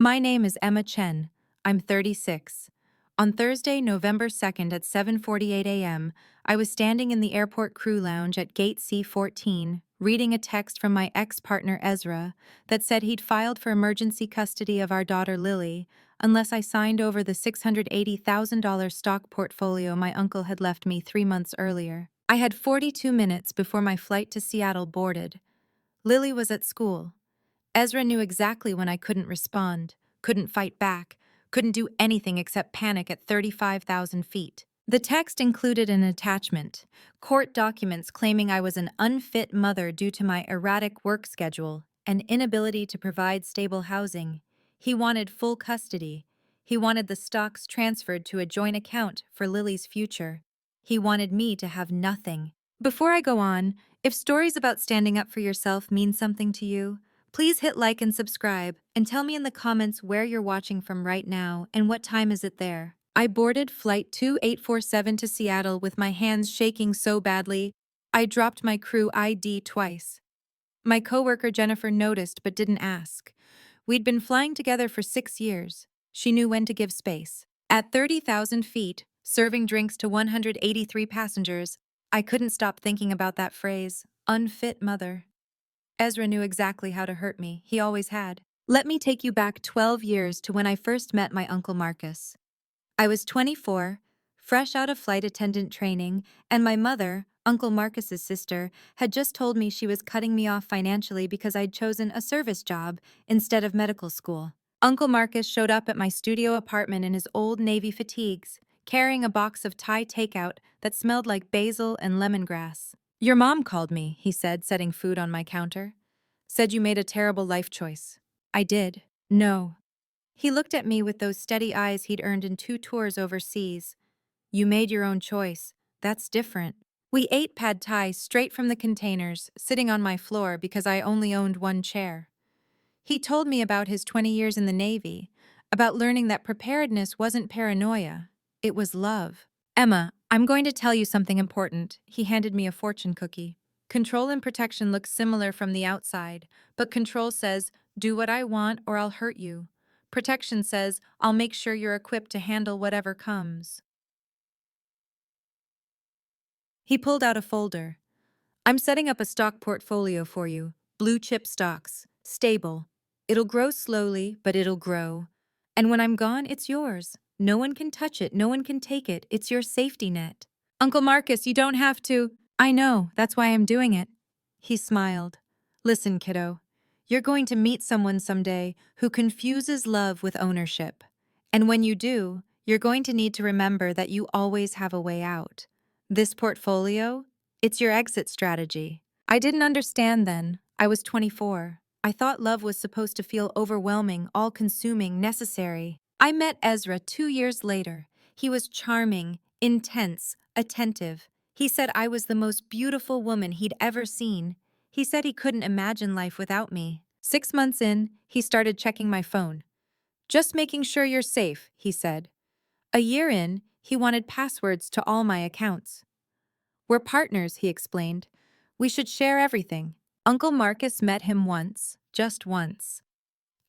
My name is Emma Chen. I'm 36. On Thursday, November 2nd at 7:48 a.m., I was standing in the airport crew lounge at Gate C-14, reading a text from my ex-partner Ezra that said he'd filed for emergency custody of our daughter Lily unless I signed over the $680,000 stock portfolio my uncle had left me 3 months earlier. I had 42 minutes before my flight to Seattle boarded. Lily was at school. Ezra knew exactly when I couldn't respond, couldn't fight back, couldn't do anything except panic at 35,000 feet. The text included an attachment, court documents claiming I was an unfit mother due to my erratic work schedule and inability to provide stable housing. He wanted full custody. He wanted the stocks transferred to a joint account for Lily's future. He wanted me to have nothing. Before I go on, if stories about standing up for yourself mean something to you, please hit like and subscribe, and tell me in the comments where you're watching from right now and what time is it there. I boarded Flight 2847 to Seattle with my hands shaking so badly, I dropped my crew ID twice. My coworker Jennifer noticed but didn't ask. We'd been flying together for 6 years. She knew when to give space. At 30,000 feet, serving drinks to 183 passengers, I couldn't stop thinking about that phrase, unfit mother. Ezra knew exactly how to hurt me, he always had. Let me take you back 12 years to when I first met my Uncle Marcus. I was 24, fresh out of flight attendant training, and my mother, Uncle Marcus's sister, had just told me she was cutting me off financially because I'd chosen a service job instead of medical school. Uncle Marcus showed up at my studio apartment in his old Navy fatigues, carrying a box of Thai takeout that smelled like basil and lemongrass. Your mom called me, he said, setting food on my counter. Said you made a terrible life choice. I did. No. He looked at me with those steady eyes he'd earned in 2 tours overseas. You made your own choice. That's different. We ate pad thai straight from the containers, sitting on my floor because I only owned 1 chair. He told me about his 20 years in the Navy, about learning that preparedness wasn't paranoia, it was love. Emma, I'm going to tell you something important. He handed me a fortune cookie. Control and protection look similar from the outside, but control says, do what I want or I'll hurt you. Protection says, I'll make sure you're equipped to handle whatever comes. He pulled out a folder. I'm setting up a stock portfolio for you. Blue chip stocks. Stable. It'll grow slowly, but it'll grow. And when I'm gone, it's yours. No one can touch it. No one can take it. It's your safety net. Uncle Marcus, you don't have to. I know. That's why I'm doing it. He smiled. Listen, kiddo. You're going to meet someone someday who confuses love with ownership. And when you do, you're going to need to remember that you always have a way out. This portfolio, it's your exit strategy. I didn't understand then. I was 24. I thought love was supposed to feel overwhelming, all-consuming, necessary. I met Ezra 2 years later. He was charming, intense, attentive. He said I was the most beautiful woman he'd ever seen. He said he couldn't imagine life without me. 6 months in, he started checking my phone. Just making sure you're safe, he said. A year in, he wanted passwords to all my accounts. We're partners, he explained. We should share everything. Uncle Marcus met him once, just once.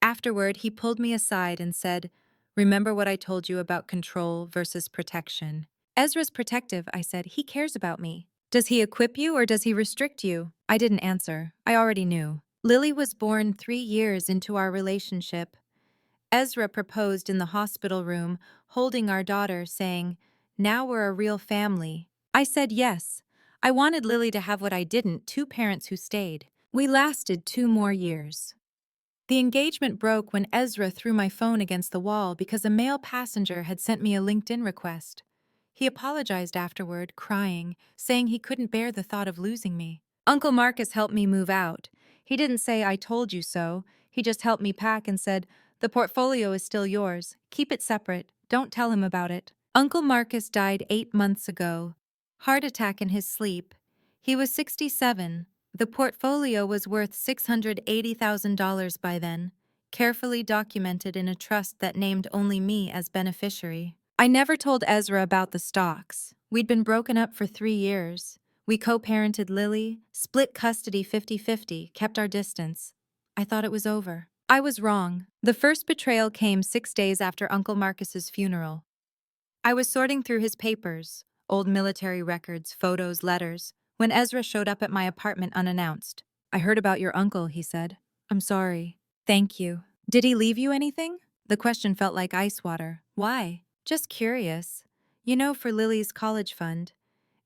Afterward, he pulled me aside and said, remember what I told you about control versus protection? Ezra's protective, I said. He cares about me. Does he equip you or does he restrict you? I didn't answer. I already knew. Lily was born 3 years into our relationship. Ezra proposed in the hospital room, holding our daughter, saying, now we're a real family. I said yes. I wanted Lily to have what I didn't, 2 parents who stayed. We lasted 2 more years. The engagement broke when Ezra threw my phone against the wall because a male passenger had sent me a LinkedIn request. He apologized afterward, crying, saying he couldn't bear the thought of losing me. Uncle Marcus helped me move out. He didn't say I told you so. He just helped me pack and said, the portfolio is still yours. Keep it separate. Don't tell him about it. Uncle Marcus died 8 months ago. Heart attack in his sleep. He was 67. The portfolio was worth $680,000 by then, carefully documented in a trust that named only me as beneficiary. I never told Ezra about the stocks. We'd been broken up for 3 years. We co-parented Lily, split custody 50-50, kept our distance. I thought it was over. I was wrong. The first betrayal came 6 days after Uncle Marcus's funeral. I was sorting through his papers, old military records, photos, letters, when Ezra showed up at my apartment unannounced. I heard about your uncle, he said. I'm sorry. Thank you. Did he leave you anything? The question felt like ice water. Why? Just curious. You know, for Lily's college fund.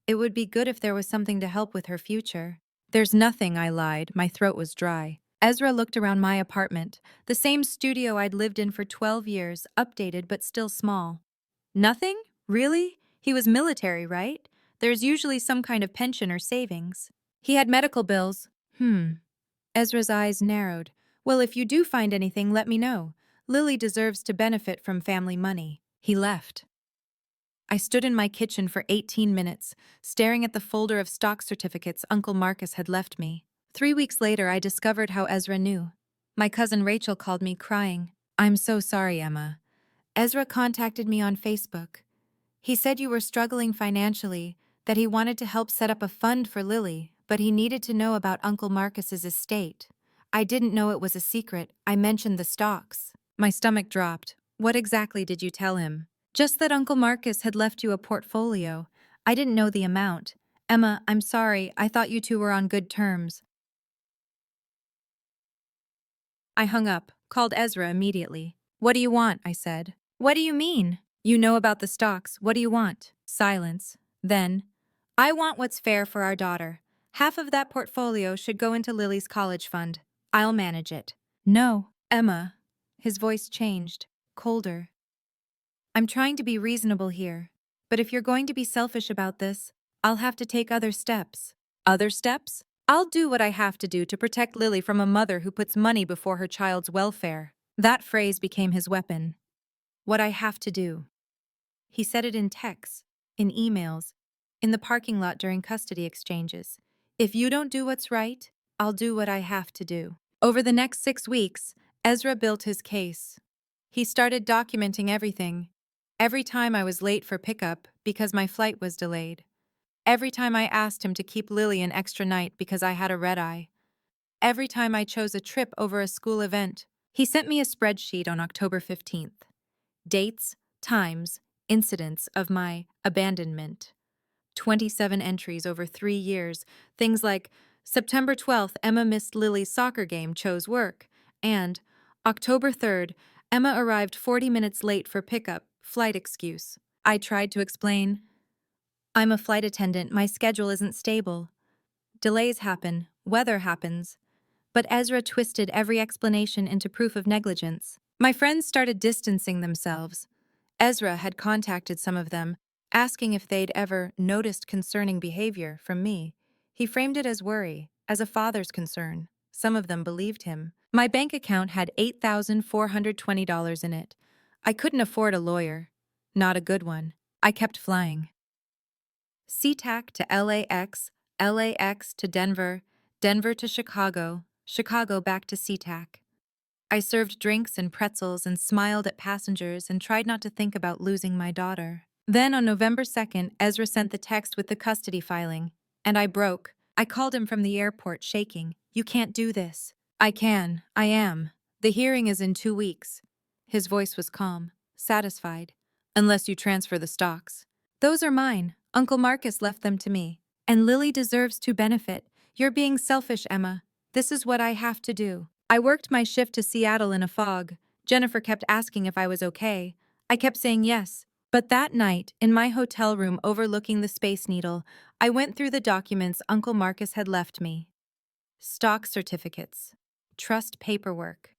It would be good if there was something to help with her future. There's nothing, I lied. My throat was dry. Ezra looked around my apartment, the same studio I'd lived in for 12 years, updated but still small. Nothing? Really? He was military, right? There's usually some kind of pension or savings. He had medical bills. Ezra's eyes narrowed. Well, if you do find anything, let me know. Lily deserves to benefit from family money. He left. I stood in my kitchen for 18 minutes, staring at the folder of stock certificates Uncle Marcus had left me. 3 weeks later, I discovered how Ezra knew. My cousin Rachel called me crying. I'm so sorry, Emma. Ezra contacted me on Facebook. He said you were struggling financially, that he wanted to help set up a fund for Lily, but he needed to know about Uncle Marcus's estate. I didn't know it was a secret. I mentioned the stocks. My stomach dropped. What exactly did you tell him? Just that Uncle Marcus had left you a portfolio. I didn't know the amount. Emma, I'm sorry. I thought you two were on good terms. I hung up, called Ezra immediately. What do you want? I said. What do you mean? You know about the stocks. What do you want? Silence. Then, I want what's fair for our daughter. Half of that portfolio should go into Lily's college fund. I'll manage it. No, Emma. His voice changed, colder. I'm trying to be reasonable here, but if you're going to be selfish about this, I'll have to take other steps. Other steps? I'll do what I have to do to protect Lily from a mother who puts money before her child's welfare. That phrase became his weapon. What I have to do. He said it in texts, in emails, in the parking lot during custody exchanges. If you don't do what's right, I'll do what I have to do. Over the next 6 weeks, Ezra built his case. He started documenting everything. Every time I was late for pickup because my flight was delayed. Every time I asked him to keep Lily an extra night because I had a red eye. Every time I chose a trip over a school event. He sent me a spreadsheet on October 15th. Dates, times, incidents of my abandonment. 27 entries over 3 years. Things like September 12th, Emma missed Lily's soccer game, chose work. And October 3rd, Emma arrived 40 minutes late for pickup, flight excuse. I tried to explain. I'm a flight attendant, my schedule isn't stable. Delays happen, weather happens. But Ezra twisted every explanation into proof of negligence. My friends started distancing themselves. Ezra had contacted some of them, asking if they'd ever noticed concerning behavior from me. He framed it as worry, as a father's concern. Some of them believed him. My bank account had $8,420 in it. I couldn't afford a lawyer. Not a good one. I kept flying. SeaTac to LAX, LAX to Denver, Denver to Chicago, Chicago back to SeaTac. I served drinks and pretzels and smiled at passengers and tried not to think about losing my daughter. Then on November 2nd, Ezra sent the text with the custody filing, and I broke. I called him from the airport, shaking. You can't do this. I can. I am. The hearing is in 2 weeks. His voice was calm, satisfied. Unless you transfer the stocks. Those are mine. Uncle Marcus left them to me. And Lily deserves to benefit. You're being selfish, Emma. This is what I have to do. I worked my shift to Seattle in a fog. Jennifer kept asking if I was okay. I kept saying yes. But that night, in my hotel room overlooking the Space Needle, I went through the documents Uncle Marcus had left me. Stock certificates. Trust paperwork.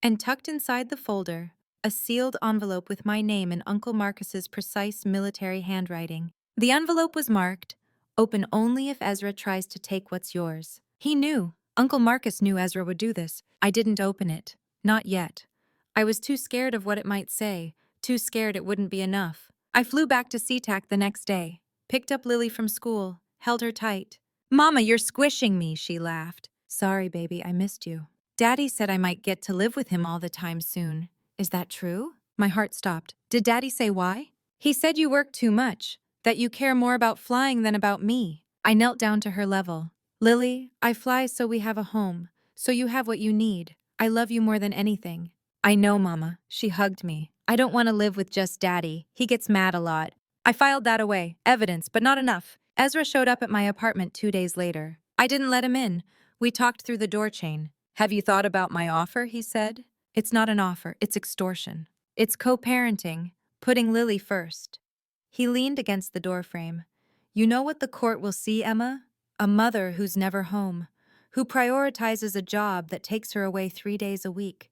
And tucked inside the folder, a sealed envelope with my name in Uncle Marcus's precise military handwriting. The envelope was marked, "Open only if Ezra tries to take what's yours." He knew. Uncle Marcus knew Ezra would do this. I didn't open it. Not yet. I was too scared of what it might say, too scared it wouldn't be enough. I flew back to SeaTac the next day, picked up Lily from school, held her tight. "Mama, you're squishing me," she laughed. "Sorry, baby, I missed you. Daddy said I might get to live with him all the time soon. Is that true?" My heart stopped. Did Daddy say why? He said you work too much, that you care more about flying than about me. I knelt down to her level. "Lily, I fly so we have a home, so you have what you need. I love you more than anything. I know, Mama. She hugged me. I don't want to live with just Daddy. He gets mad a lot. I filed that away. Evidence, but not enough. Ezra showed up at my apartment 2 days later. I didn't let him in. We talked through the door chain. Have you thought about my offer? He said. It's not an offer, it's extortion. It's co-parenting, putting Lily first. He leaned against the doorframe. You know what the court will see, Emma? A mother who's never home, who prioritizes a job that takes her away 3 days a week,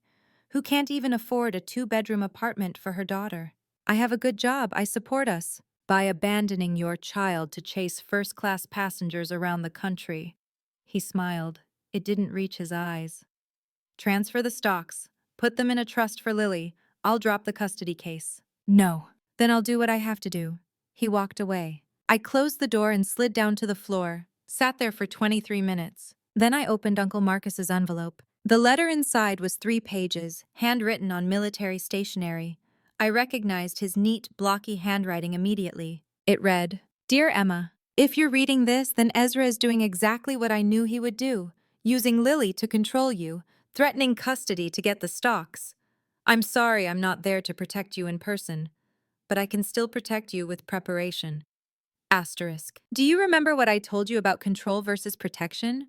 who can't even afford a 2-bedroom apartment for her daughter. I have a good job, I support us. By abandoning your child to chase first-class passengers around the country. He smiled. It didn't reach his eyes. Transfer the stocks. Put them in a trust for Lily. I'll drop the custody case. No. Then I'll do what I have to do. He walked away. I closed the door and slid down to the floor, sat there for 23 minutes. Then I opened Uncle Marcus's envelope. The letter inside was 3 pages, handwritten on military stationery. I recognized his neat, blocky handwriting immediately. It read, Dear Emma, if you're reading this, then Ezra is doing exactly what I knew he would do, using Lily to control you, threatening custody to get the stocks. I'm sorry I'm not there to protect you in person, but I can still protect you with preparation. Asterisk. Do you remember what I told you about control versus protection?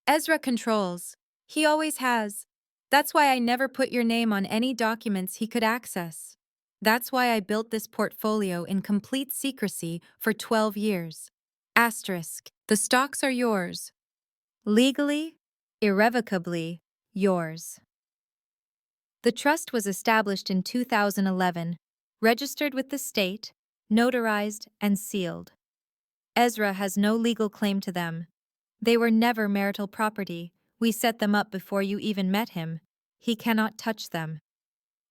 Ezra controls. He always has. That's why I never put your name on any documents he could access. That's why I built this portfolio in complete secrecy for 12 years. Asterisk. The stocks are yours. Legally, irrevocably, yours. The trust was established in 2011, registered with the state, notarized, and sealed. Ezra has no legal claim to them. They were never marital property. We set them up before you even met him. He cannot touch them.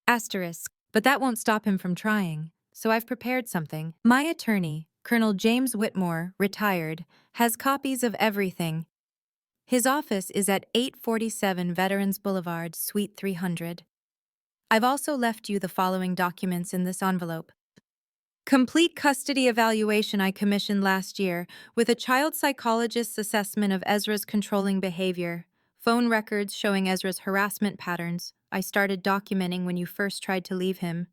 Asterisk. But that won't stop him from trying, so I've prepared something. My attorney, Colonel James Whitmore, retired, has copies of everything. His office is at 847 Veterans Boulevard, Suite 300. I've also left you the following documents in this envelope. Complete custody evaluation I commissioned last year with a child psychologist's assessment of Ezra's controlling behavior. Phone records showing Ezra's harassment patterns. I started documenting when you first tried to leave him.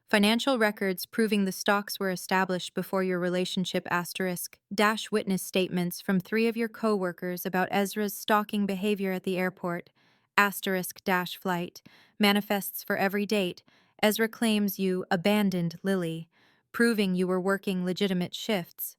Financial records proving the stocks were established before your relationship *. Witness statements from 3 of your co-workers about Ezra's stalking behavior at the airport. *flight. Manifests for every date. Ezra claims you abandoned Lily, proving you were working legitimate shifts.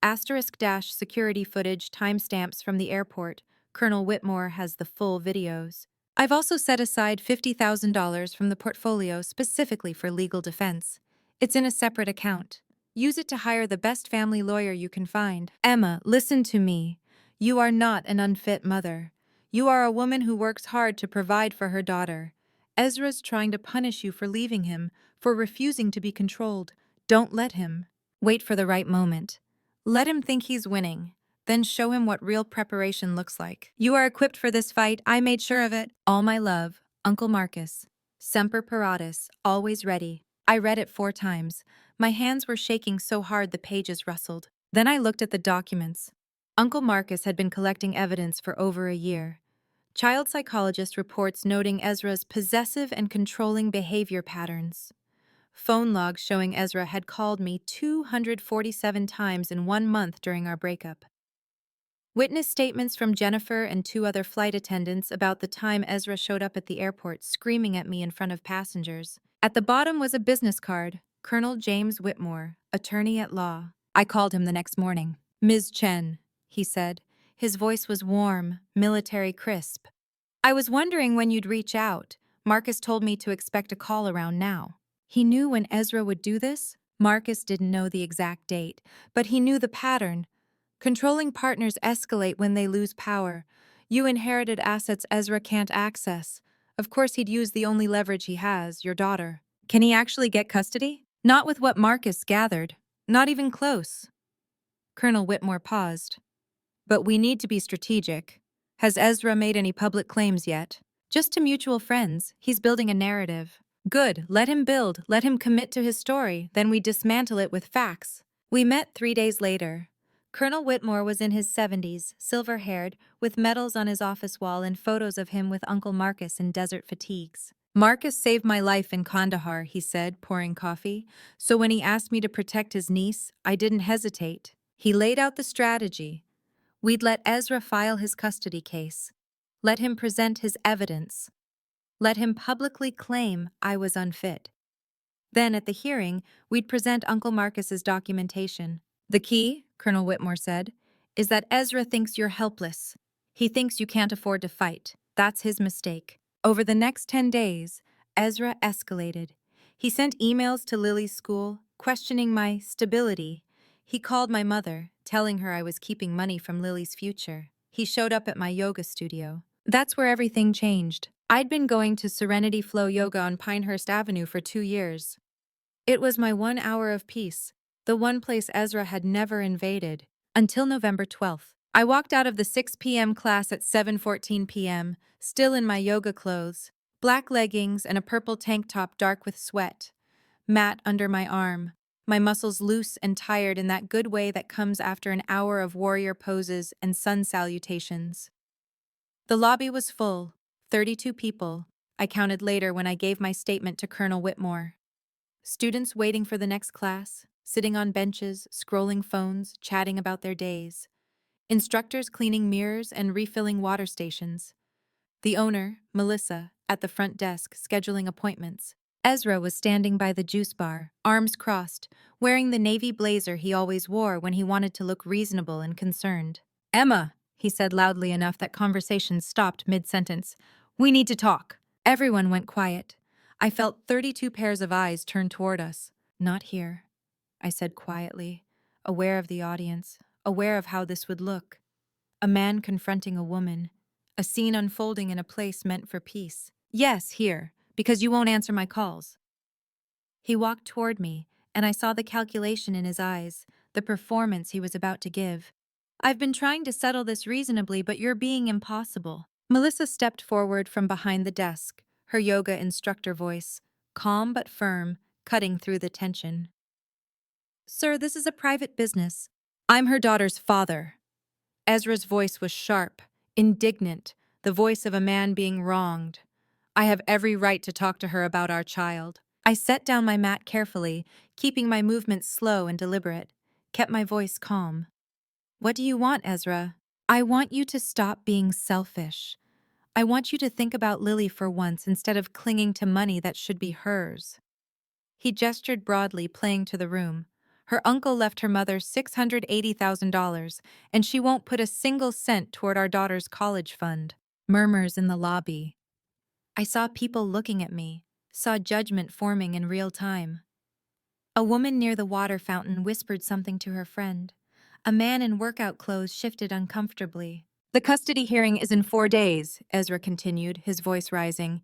*security footage timestamps from the airport. Colonel Whitmore has the full videos. I've also set aside $50,000 from the portfolio specifically for legal defense. It's in a separate account. Use it to hire the best family lawyer you can find. Emma, listen to me. You are not an unfit mother. You are a woman who works hard to provide for her daughter. Ezra's trying to punish you for leaving him, for refusing to be controlled. Don't let him. Wait for the right moment. Let him think he's winning. Then show him what real preparation looks like. You are equipped for this fight. I made sure of it. All my love, Uncle Marcus. Semper Paratus, always ready. I read it 4 times. My hands were shaking so hard the pages rustled. Then I looked at the documents. Uncle Marcus had been collecting evidence for over a year. Child psychologist reports noting Ezra's possessive and controlling behavior patterns. Phone logs showing Ezra had called me 247 times in 1 month during our breakup. Witness statements from Jennifer and 2 other flight attendants about the time Ezra showed up at the airport screaming at me in front of passengers. At the bottom was a business card, Colonel James Whitmore, attorney at law. I called him the next morning. Ms. Chen, he said. His voice was warm, military crisp. I was wondering when you'd reach out. Marcus told me to expect a call around now. He knew when Ezra would do this. Marcus didn't know the exact date, but he knew the pattern. Controlling partners escalate when they lose power. You inherited assets Ezra can't access. Of course he'd use the only leverage he has, your daughter. Can he actually get custody? Not with what Marcus gathered. Not even close. Colonel Whitmore paused. But we need to be strategic. Has Ezra made any public claims yet? Just to mutual friends. He's building a narrative. Good, let him build, let him commit to his story, then we dismantle it with facts. We met 3 days later. Colonel Whitmore was in his 70s, silver-haired, with medals on his office wall and photos of him with Uncle Marcus in desert fatigues. Marcus saved my life in Kandahar, he said, pouring coffee. So when he asked me to protect his niece, I didn't hesitate. He laid out the strategy. We'd let Ezra file his custody case. Let him present his evidence. Let him publicly claim I was unfit. Then, at the hearing, we'd present Uncle Marcus's documentation. The key, Colonel Whitmore said, is that Ezra thinks you're helpless. He thinks you can't afford to fight. That's his mistake. Over the next 10 days, Ezra escalated. He sent emails to Lily's school, questioning my stability. He called my mother, telling her I was keeping money from Lily's future. He showed up at my yoga studio. That's where everything changed. I'd been going to Serenity Flow Yoga on Pinehurst Avenue for 2 years. It was my 1 hour of peace, the one place Ezra had never invaded, until November 12th. I walked out of the 6 p.m. class at 7:14 p.m., still in my yoga clothes, black leggings and a purple tank top dark with sweat, mat under my arm, my muscles loose and tired in that good way that comes after an hour of warrior poses and sun salutations. The lobby was full, 32 people, I counted later when I gave my statement to Colonel Whitmore. Students waiting for the next class, sitting on benches, scrolling phones, chatting about their days. Instructors cleaning mirrors and refilling water stations. The owner, Melissa, at the front desk, scheduling appointments. Ezra was standing by the juice bar, arms crossed, wearing the navy blazer he always wore when he wanted to look reasonable and concerned. "Emma," he said loudly enough that conversation stopped mid-sentence. "We need to talk." Everyone went quiet. I felt 32 pairs of eyes turned toward us. "Not here," I said quietly, aware of the audience, aware of how this would look. A man confronting a woman, a scene unfolding in a place meant for peace. "Yes, here, because you won't answer my calls." He walked toward me, and I saw the calculation in his eyes, the performance he was about to give. "I've been trying to settle this reasonably, but you're being impossible." Melissa stepped forward from behind the desk, her yoga instructor voice, calm but firm, cutting through the tension. "Sir, this is a private business. I'm her daughter's father." Ezra's voice was sharp, indignant, the voice of a man being wronged. "I have every right to talk to her about our child." I set down my mat carefully, keeping my movements slow and deliberate, kept my voice calm. "What do you want, Ezra?" "I want you to stop being selfish. I want you to think about Lily for once instead of clinging to money that should be hers." He gestured broadly, playing to the room. "Her uncle left her mother $680,000, and she won't put a single cent toward our daughter's college fund." Murmurs in the lobby. I saw people looking at me, saw judgment forming in real time. A woman near the water fountain whispered something to her friend. A man in workout clothes shifted uncomfortably. "The custody hearing is in 4 days, Ezra continued, his voice rising.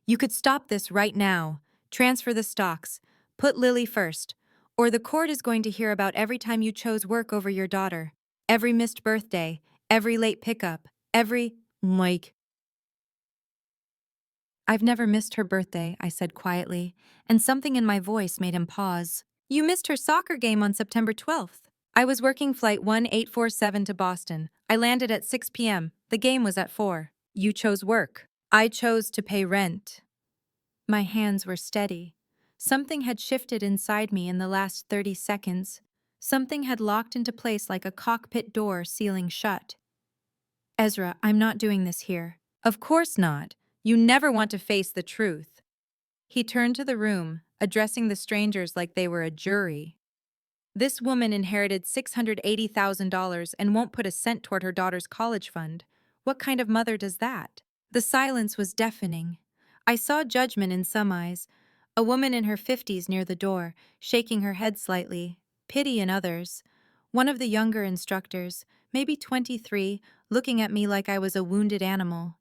"You could stop this right now, transfer the stocks, put Lily first, or the court is going to hear about every time you chose work over your daughter, every missed birthday, every late pickup, every—" "Mike." "I've never missed her birthday," I said quietly, and something in my voice made him pause. "You missed her soccer game on September 12th. I was working flight 1847 to Boston. I landed at 6 p.m. The game was at 4. You chose work. I chose to pay rent." My hands were steady. Something had shifted inside me in the last 30 seconds. Something had locked into place like a cockpit door sealing shut. "Ezra, I'm not doing this here." "Of course not. You never want to face the truth." He turned to the room, addressing the strangers like they were a jury. "This woman inherited $680,000 and won't put a cent toward her daughter's college fund. What kind of mother does that?" The silence was deafening. I saw judgment in some eyes, a woman in her 50s near the door, shaking her head slightly, pity in others. One of the younger instructors, maybe 23, looking at me like I was a wounded animal.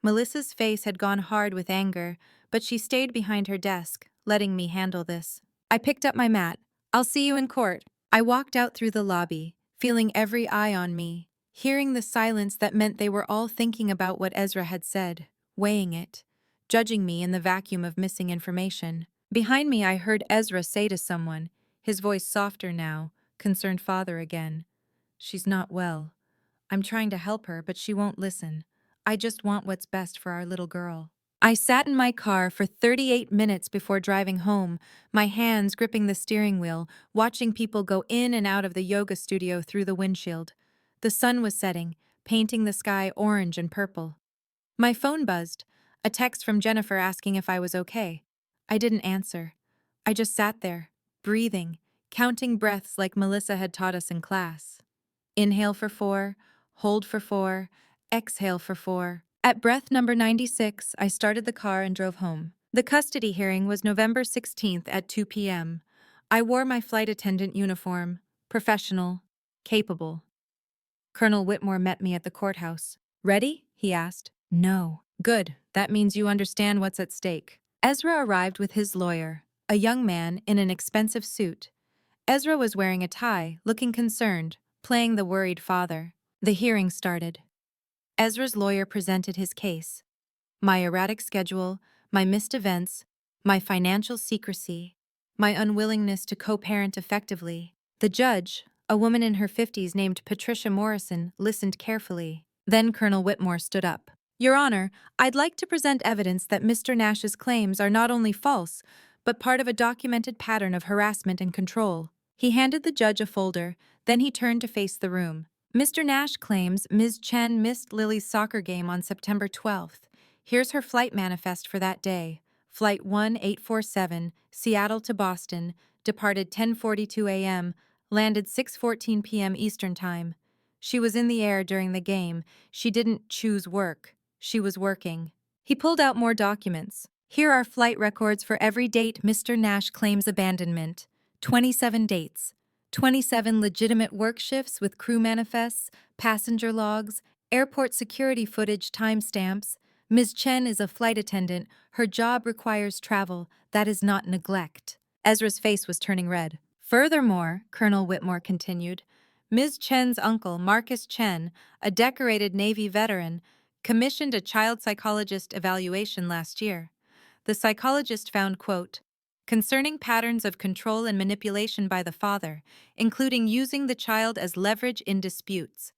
Melissa's face had gone hard with anger, but she stayed behind her desk, letting me handle this. I picked up my mat. "I'll see you in court." I walked out through the lobby, feeling every eye on me, hearing the silence that meant they were all thinking about what Ezra had said, weighing it, judging me in the vacuum of missing information. Behind me I heard Ezra say to someone, his voice softer now, concerned father again, She's not well. I'm trying to help her, but she won't listen. I just want what's best for our little girl. I sat in my car for 38 minutes before driving home, my hands gripping the steering wheel, watching people go in and out of the yoga studio through the windshield. The sun was setting, painting the sky orange and purple. My phone buzzed, a text from Jennifer asking if I was okay. I didn't answer. I just sat there, breathing, counting breaths like Melissa had taught us in class. Inhale for 4, hold for 4, exhale for 4. At breath number 96, I started the car and drove home. The custody hearing was November 16th at 2 p.m. I wore my flight attendant uniform, professional, capable. Colonel Whitmore met me at the courthouse. Ready? He asked. No. Good. That means you understand what's at stake. Ezra arrived with his lawyer, a young man in an expensive suit. Ezra was wearing a tie, looking concerned, playing the worried father. The hearing started. Ezra's lawyer presented his case. My erratic schedule, my missed events, my financial secrecy, my unwillingness to co-parent effectively. The judge, a woman in her 50s named Patricia Morrison, listened carefully. Then Colonel Whitmore stood up. Your Honor, I'd like to present evidence that Mr. Nash's claims are not only false, but part of a documented pattern of harassment and control. He handed the judge a folder, then he turned to face the room. Mr. Nash claims Ms. Chen missed Lily's soccer game on September 12th. Here's her flight manifest for that day. Flight 1847, Seattle to Boston, departed 10:42 a.m., landed 6:14 p.m. Eastern Time. She was in the air during the game. She didn't choose work. She was working. He pulled out more documents. Here are flight records for every date Mr. Nash claims abandonment. 27 dates. 27 legitimate work shifts with crew manifests, passenger logs, airport security footage timestamps. Ms. Chen is a flight attendant. Her job requires travel. That is not neglect. Ezra's face was turning red. Furthermore, Colonel Whitmore continued, Ms. Chen's uncle, Marcus Chen, a decorated Navy veteran, commissioned a child psychologist evaluation last year. The psychologist found, quote, concerning patterns of control and manipulation by the father, including using the child as leverage in disputes.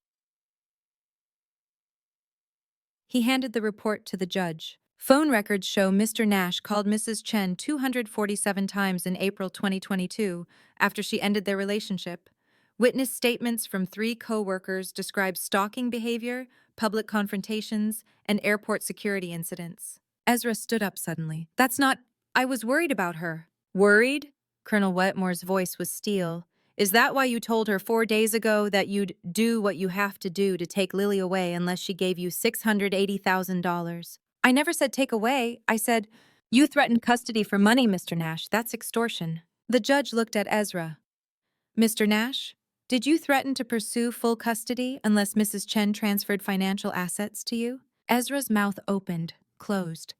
He handed the report to the judge. Phone records show Mr. Nash called Mrs. Chen 247 times in April 2022 after she ended their relationship. Witness statements from 3 co-workers describe stalking behavior, public confrontations, and airport security incidents. Ezra stood up suddenly. That's not... I was worried about her. Worried? Colonel Wetmore's voice was steel. Is that why you told her 4 days ago that you'd do what you have to do to take Lily away unless she gave you $680,000? I never said take away. I said, you threatened custody for money, Mr. Nash. That's extortion. The judge looked at Ezra. Mr. Nash, did you threaten to pursue full custody unless Mrs. Chen transferred financial assets to you? Ezra's mouth opened, closed.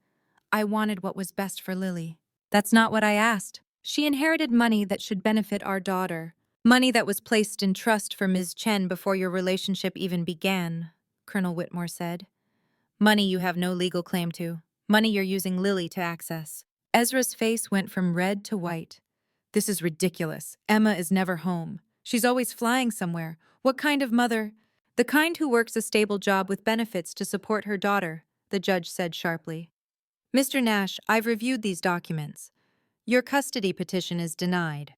I wanted what was best for Lily. That's not what I asked. She inherited money that should benefit our daughter. Money that was placed in trust for Ms. Chen before your relationship even began, Colonel Whitmore said. Money you have no legal claim to. Money you're using Lily to access. Ezra's face went from red to white. This is ridiculous. Emma is never home. She's always flying somewhere. What kind of mother? The kind who works a stable job with benefits to support her daughter, the judge said sharply. Mr. Nash, I've reviewed these documents. Your custody petition is denied.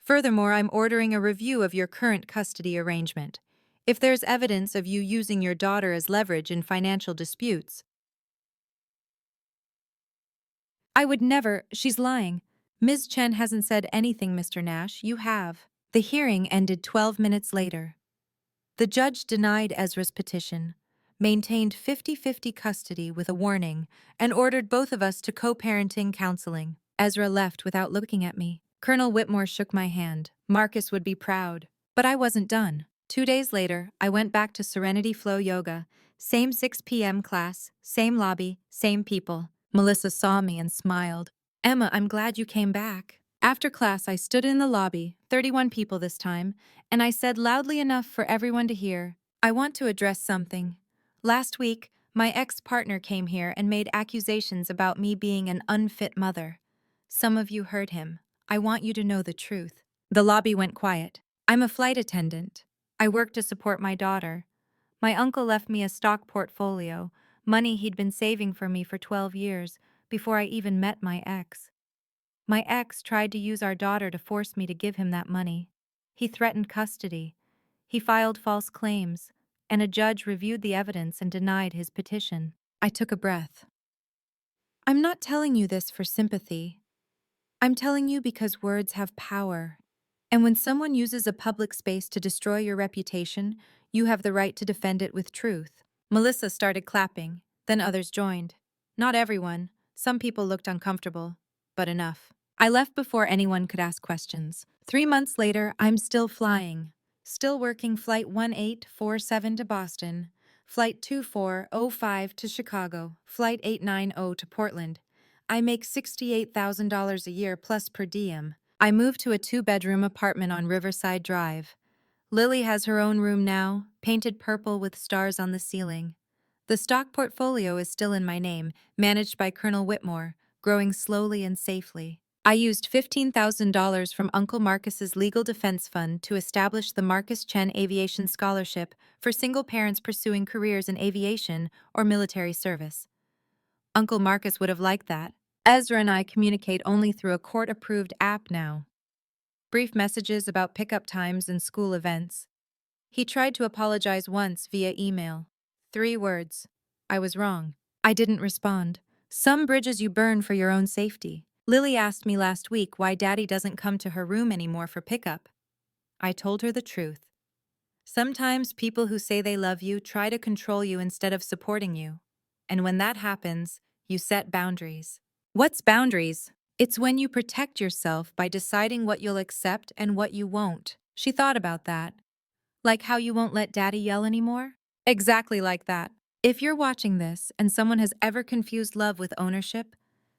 Furthermore, I'm ordering a review of your current custody arrangement. If there's evidence of you using your daughter as leverage in financial disputes, I would never. She's lying. Ms. Chen hasn't said anything, Mr. Nash. You have. The hearing ended 12 minutes later. The judge denied Ezra's petition, maintained 50-50 custody with a warning, and ordered both of us to co-parenting counseling. Ezra left without looking at me. Colonel Whitmore shook my hand. Marcus would be proud. But I wasn't done. 2 days later, I went back to Serenity Flow Yoga. Same 6 p.m. class, same lobby, same people. Melissa saw me and smiled. Emma, I'm glad you came back. After class, I stood in the lobby, 31 people this time, and I said loudly enough for everyone to hear, I want to address something. Last week, my ex-partner came here and made accusations about me being an unfit mother. Some of you heard him. I want you to know the truth. The lobby went quiet. I'm a flight attendant. I worked to support my daughter. My uncle left me a stock portfolio, money he'd been saving for me for 12 years, before I even met my ex. My ex tried to use our daughter to force me to give him that money. He threatened custody. He filed false claims, and a judge reviewed the evidence and denied his petition. I took a breath. I'm not telling you this for sympathy. I'm telling you because words have power. And when someone uses a public space to destroy your reputation, you have the right to defend it with truth. Melissa started clapping, then others joined. Not everyone. Some people looked uncomfortable, but enough. I left before anyone could ask questions. 3 months later, I'm still flying. Still working Flight 1847 to Boston, Flight 2405 to Chicago, Flight 890 to Portland. I make $68,000 a year plus per diem. I moved to a 2-bedroom apartment on Riverside Drive. Lily has her own room now, painted purple with stars on the ceiling. The stock portfolio is still in my name, managed by Colonel Whitmore, growing slowly and safely. I used $15,000 from Uncle Marcus's legal defense fund to establish the Marcus Chen Aviation Scholarship for single parents pursuing careers in aviation or military service. Uncle Marcus would have liked that. Ezra and I communicate only through a court-approved app now. Brief messages about pickup times and school events. He tried to apologize once via email. 3 words. I was wrong. I didn't respond. Some bridges you burn for your own safety. Lily asked me last week why Daddy doesn't come to her room anymore for pickup. I told her the truth. Sometimes people who say they love you try to control you instead of supporting you. And when that happens, you set boundaries. What's boundaries? It's when you protect yourself by deciding what you'll accept and what you won't. She thought about that. Like how you won't let Daddy yell anymore? Exactly like that. If you're watching this and someone has ever confused love with ownership,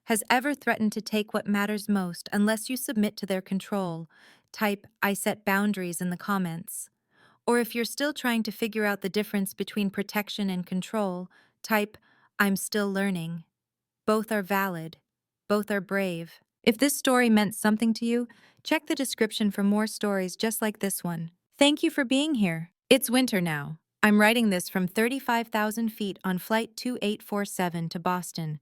has ever threatened to take what matters most unless you submit to their control, type "I set boundaries" in the comments. Or if you're still trying to figure out the difference between protection and control, type "I'm still learning." Both are valid. Both are brave. If this story meant something to you, check the description for more stories just like this one. Thank you for being here. It's winter now. I'm writing this from 35,000 feet on Flight 2847 to Boston.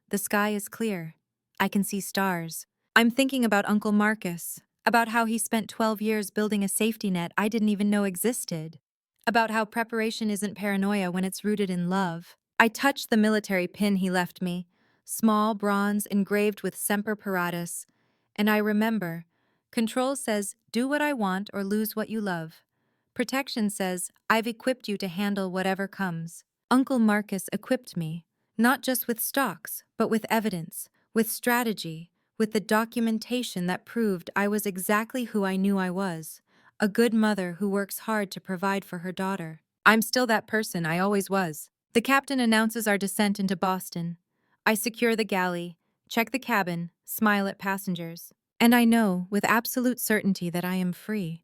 The sky is clear. I can see stars. I'm thinking about Uncle Marcus, about how he spent 12 years building a safety net I didn't even know existed, about how preparation isn't paranoia when it's rooted in love. I touched the military pin he left me, small bronze engraved with Semper Paratus, and I remember, control says, do what I want or lose what you love. Protection says, I've equipped you to handle whatever comes. Uncle Marcus equipped me, not just with stocks, but with evidence, with strategy, with the documentation that proved I was exactly who I knew I was, a good mother who works hard to provide for her daughter. I'm still that person I always was. The captain announces our descent into Boston. I secure the galley, check the cabin, smile at passengers. And I know, with absolute certainty, that I am free.